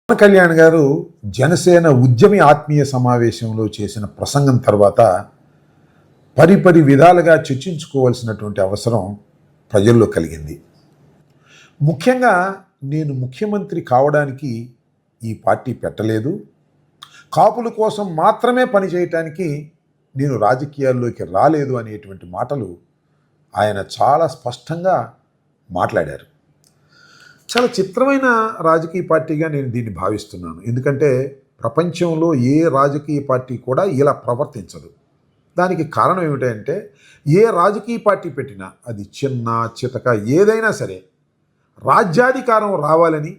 పవన్ కళ్యాణ్ గారు జనసేన ఉద్యమి ఆత్మీయ సమావేశంలో చేసిన ప్రసంగం తర్వాత పరిపరి విధాలుగా చర్చించుకోవాల్సినటువంటి అవసరం ప్రజల్లో కలిగింది. ముఖ్యంగా నేను ముఖ్యమంత్రి కావడానికి ఈ పార్టీ పెట్టలేదు, కాపుల కోసం మాత్రమే పనిచేయటానికి నేను రాజకీయాల్లోకి రాలేదు అనేటువంటి మాటలు ఆయన చాలా స్పష్టంగా మాట్లాడారు. చాలా చిత్రమైన రాజకీయ పార్టీగా నేను దీన్ని భావిస్తున్నాను. ఎందుకంటే ప్రపంచంలో ఏ రాజకీయ పార్టీ కూడా ఇలా ప్రవర్తించదు. దానికి కారణం ఏమిటంటే ఏ రాజకీయ పార్టీ పెట్టినా అది చిన్న చితక ఏదైనా సరే రాజ్యాధికారం రావాలని,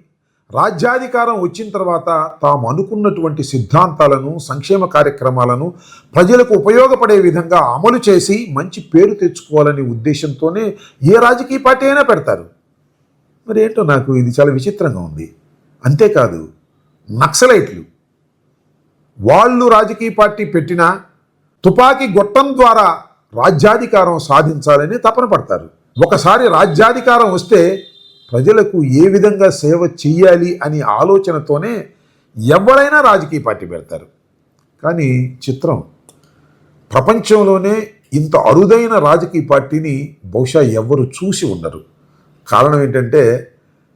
రాజ్యాధికారం వచ్చిన తర్వాత తాము అనుకున్నటువంటి సిద్ధాంతాలను, సంక్షేమ కార్యక్రమాలను ప్రజలకు ఉపయోగపడే విధంగా అమలు చేసి మంచి పేరు తెచ్చుకోవాలనే ఉద్దేశంతోనే ఏ రాజకీయ పార్టీ అయినా పెడతారు. మరి ఏంటో నాకు ఇది చాలా విచిత్రంగా ఉంది. అంతేకాదు, నక్సలైట్లు వాళ్ళు రాజకీయ పార్టీ పెట్టినా తుపాకీ గొట్టం ద్వారా రాజ్యాధికారం సాధించాలని తపన పడతారు. ఒకసారి రాజ్యాధికారం వస్తే ప్రజలకు ఏ విధంగా సేవ చెయ్యాలి అనే ఆలోచనతోనే ఎవరైనా రాజకీయ పార్టీ పెడతారు. కానీ చిత్రం, ప్రపంచంలోనే ఇంత అరుదైన రాజకీయ పార్టీని బహుశా ఎవ్వరు చూసి ఉండరు. కారణం ఏంటంటే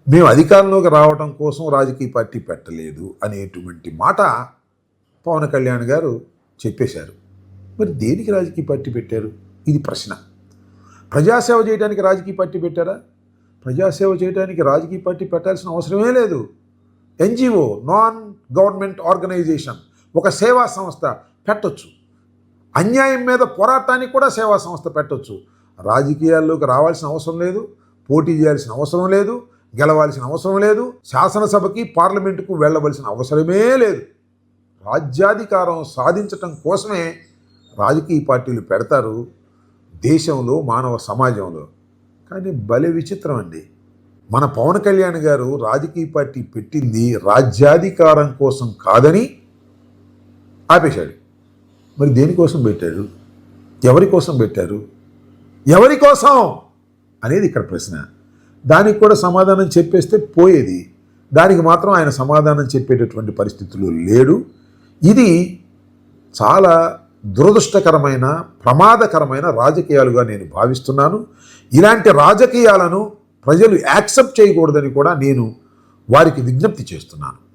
మేము అధికారంలోకి రావడం కోసం రాజకీయ పార్టీ పెట్టలేదు అనేటువంటి మాట పవన్ కళ్యాణ్ గారు చెప్పేశారు. మరి దేనికి రాజకీయ పార్టీ పెట్టారు? ఇది ప్రశ్న. ప్రజాసేవ చేయడానికి రాజకీయ పార్టీ పెట్టారా? ప్రజాసేవ చేయడానికి రాజకీయ పార్టీ పెట్టాల్సిన అవసరమే లేదు. ఎన్జిఓ, నాన్ గవర్నమెంట్ ఆర్గనైజేషన్, ఒక సేవా సంస్థ పెట్టొచ్చు. అన్యాయం మీద పోరాటానికి కూడా సేవా సంస్థ పెట్టొచ్చు. రాజకీయాల్లోకి రావాల్సిన అవసరం లేదు, పోటీ చేయాల్సిన అవసరం లేదు, గెలవాల్సిన అవసరం లేదు, శాసనసభకి పార్లమెంటుకు వెళ్ళవలసిన అవసరమే లేదు. రాజ్యాధికారం సాధించటం కోసమే రాజకీయ పార్టీలు పెడతారు దేశంలో, మానవ సమాజంలో. కానీ భలే విచిత్రం అండి. మన పవన్ కళ్యాణ్ గారు రాజకీయ పార్టీ పెట్టింది రాజ్యాధికారం కోసం కాదని ఆపేశాడు. మరి దేనికోసం పెట్టాడు? ఎవరి కోసం పెట్టారు? ఎవరి కోసం అనేది ఇక్కడ ప్రశ్న. దానికి కూడా సమాధానం చెప్పేస్తే పోయేది. దానికి మాత్రం ఆయన సమాధానం చెప్పేటటువంటి పరిస్థితులు లేడు. ఇది చాలా దురదృష్టకరమైన, ప్రమాదకరమైన రాజకీయాలుగా నేను భావిస్తున్నాను. ఇలాంటి రాజకీయాలను ప్రజలు యాక్సెప్ట్ చేయకూడదని కూడా నేను వారికి విజ్ఞప్తి చేస్తున్నాను.